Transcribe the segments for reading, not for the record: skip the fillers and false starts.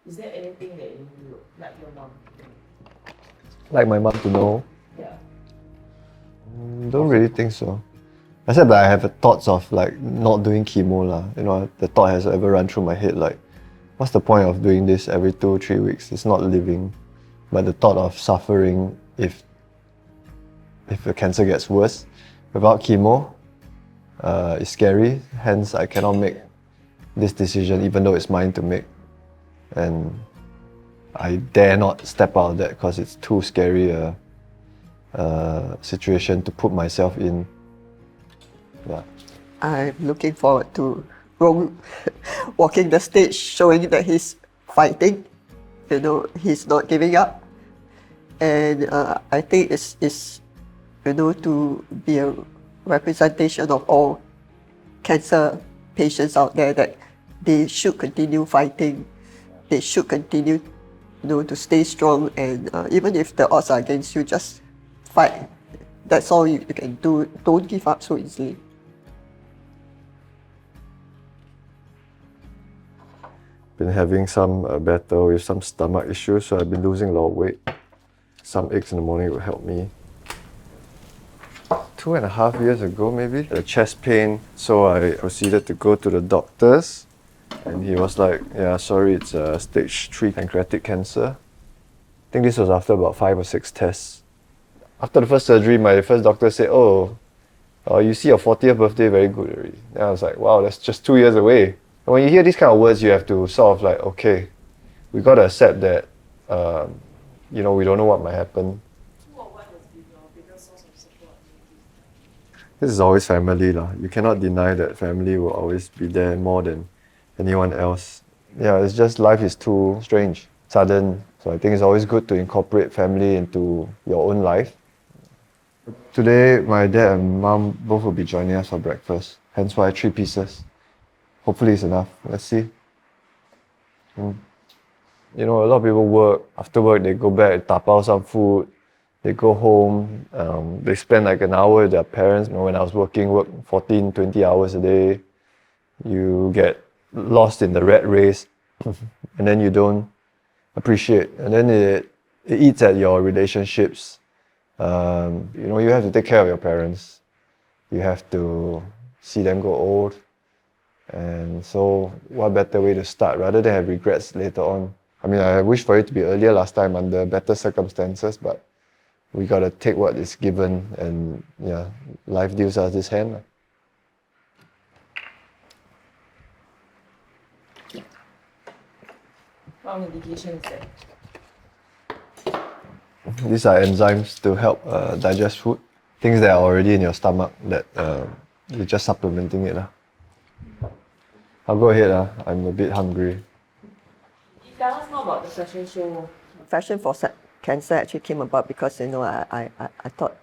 Is there anything that you like your mom to do? Like my mom to know? Yeah. Don't really think so. Except that I have thoughts of like not doing chemo lah. You know, the thought has ever run through my head like, what's the point of doing this every 2-3 weeks? It's not living. But the thought of suffering if the cancer gets worse without chemo is scary. Hence, I cannot make this decision even though it's mine to make. And I dare not step out of that because it's too scary a situation to put myself in. Yeah. I'm looking forward to Rong walking the stage, showing that he's fighting. You know, he's not giving up. And I think it's to be a representation of all cancer patients out there that they should continue fighting. They should continue, to stay strong. And even if the odds are against you, just fight. That's all you can do. Don't give up so easily. Been having some battle with some stomach issues, so I've been losing a lot of weight. Some eggs in the morning will help me. 2.5 years ago, maybe, a chest pain, so I proceeded to go to the doctors, and he was like, "Yeah, sorry, it's stage 3 pancreatic cancer." I think this was after about 5 or 6 tests. After the first surgery, my first doctor said, "Oh, you see your 40th birthday very good already." And I was like, "Wow, that's just 2 years away." And when you hear these kind of words, you have to sort of like, okay, we got to accept that, we don't know what might happen. What has been your biggest source of support? This is always family lah. You cannot deny that family will always be there more than anyone else. Yeah, it's just life is too strange, sudden. So I think it's always good to incorporate family into your own life. Today, my dad and mom both will be joining us for breakfast. Hence why 3 pieces. Hopefully it's enough. Let's see. A lot of people work. After work, they go back, tapao some food. They go home. They spend like an hour with their parents. When I was work 14, 20 hours a day. You get lost in the rat race, and then you don't appreciate. And then it eats at your relationships. You have to take care of your parents. You have to see them grow old. And so what better way to start rather than have regrets later on. I mean, I wish for it to be earlier last time under better circumstances, but we got to take what is given, and yeah, life deals us this hand. What medication is that? These are enzymes to help digest food, things that are already in your stomach that you're just supplementing it. I'll go ahead. I'm a bit hungry. Tell us more about the fashion show. Fashion for Cancer actually came about because I thought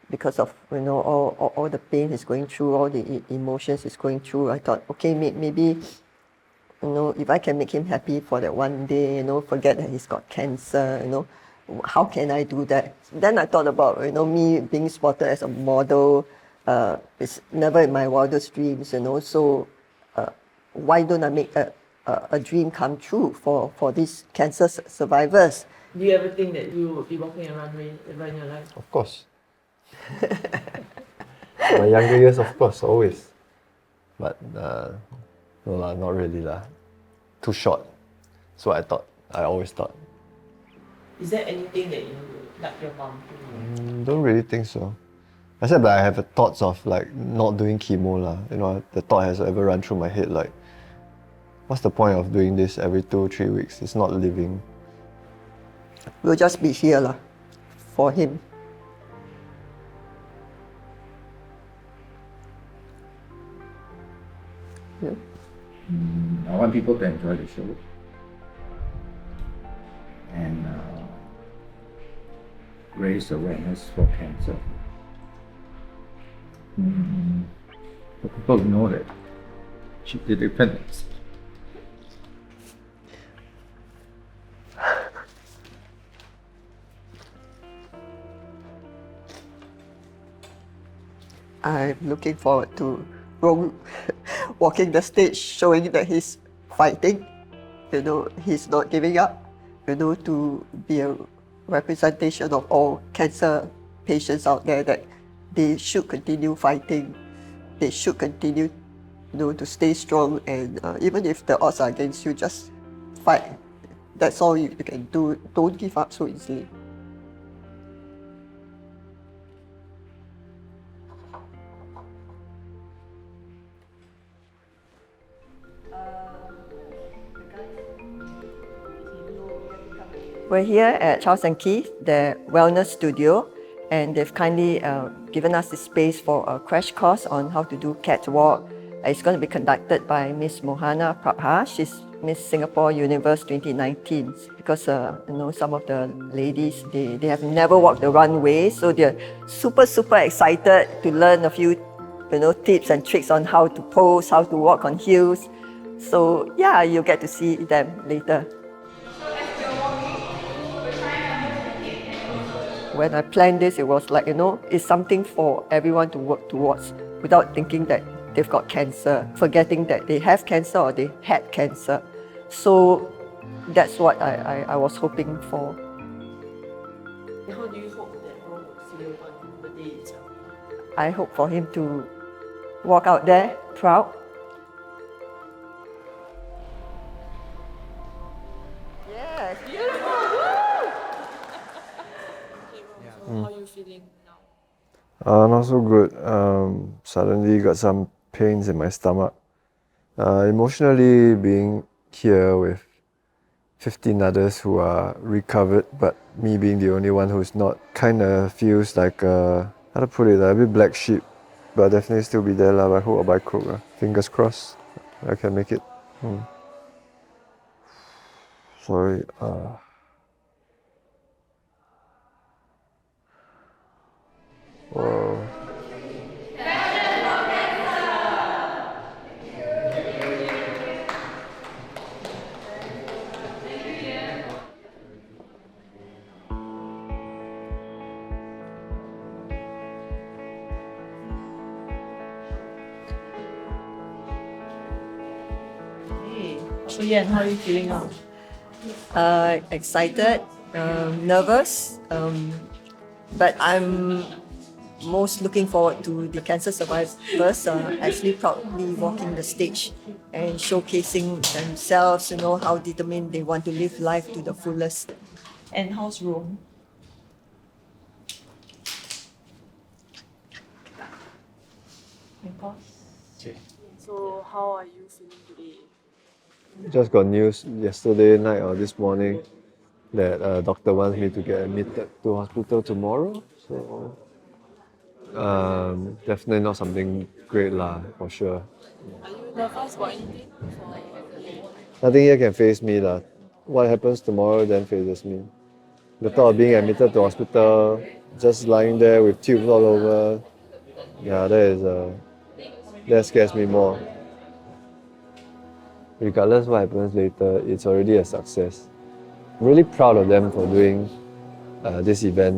because of all the pain he's going through, all the emotions he's going through, I thought, okay, maybe if I can make him happy for that one day, forget that he's got cancer, how can I do that? Then I thought about me being spotted as a model. It's never in my wildest dreams, so why don't I make a dream come true for these cancer survivors? Do you ever think that you would be walking a runway ever in your life? Of course. My younger years, of course, always. But no lah, not really lah. Too short. That's what I always thought. Is there anything that you like your mom to do? Don't really think so. Except that I have thoughts of like not doing chemo lah. The thought has ever run through my head like, what's the point of doing this every 2-3 weeks? It's not living. We'll just be here lah, for him. Yeah. I want people to enjoy the show and raise awareness for cancer. For people to know that the dependence. I'm looking forward to Rong walking the stage, showing that he's fighting. he's not giving up, to be a representation of all cancer patients out there that they should continue fighting. They should continue, to stay strong, and even if the odds are against you, just fight. That's all you can do. Don't give up so easily. We're here at Charles & Keith, the wellness studio, and they've kindly given us the space for a crash course on how to do catwalk. It's going to be conducted by Miss Mohana Prabha. She's Miss Singapore Universe 2019. Because some of the ladies, they have never walked the runway, so they're super excited to learn a few tips and tricks on how to pose, how to walk on heels. So yeah, you'll get to see them later. When I planned this, it was like, it's something for everyone to work towards without thinking that they've got cancer, forgetting that they have cancer or they had cancer. So that's what I was hoping for. How do you hope that Ron will feel on the day itself? I hope for him to walk out there proud. Yes, beautiful! How are you feeling now? Not so good. Suddenly got some pains in my stomach. Emotionally being here with 15 others who are recovered, but me being the only one who's not, kind of feels like how to put it, a bit black sheep, but definitely still be there by hook or by crook. Fingers crossed I can make it. Sorry. Whoa. Hey, so Yan, how are you feeling now? Excited, nervous, but I'm most looking forward to the cancer survivors actually proudly walking the stage and showcasing themselves, how determined they want to live life to the fullest. And how's Rome? So how are you feeling today? Just got news yesterday night or this morning that a doctor wants me to get admitted to hospital tomorrow. So definitely not something great for sure. Are you nervous about anything? Nothing here can face me What happens tomorrow then faces me. The thought of being admitted to hospital, just lying there with tubes all over, that scares me more. Regardless what happens later, it's already a success. I'm really proud of them for doing this event,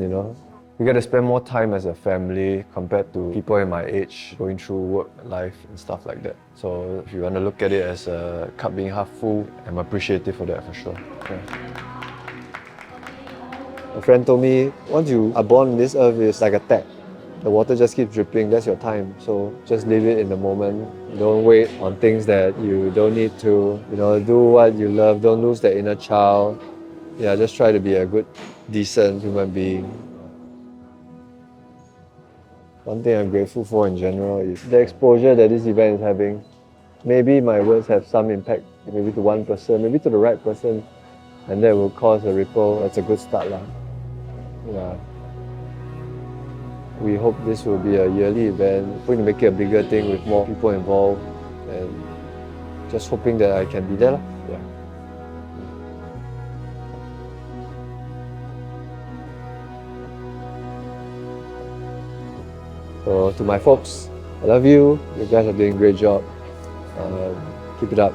We get to spend more time as a family compared to people in my age going through work, life and stuff like that. So if you want to look at it as a cup being half full, I'm appreciative for that for sure. Yeah. A friend told me, once you are born on this earth, it's like a tap. The water just keeps dripping, that's your time. So just live it in the moment. Don't wait on things that you don't need to. Do what you love, don't lose that inner child. Yeah, just try to be a good, decent human being. One thing I'm grateful for in general is the exposure that this event is having. Maybe my words have some impact, maybe to one person, maybe to the right person, and that will cause a ripple. That's a good start. Yeah. We hope this will be a yearly event. We're going to make it a bigger thing with more people involved, and just hoping that I can be there. Yeah. So to my folks, I love you. You guys are doing a great job. Keep it up.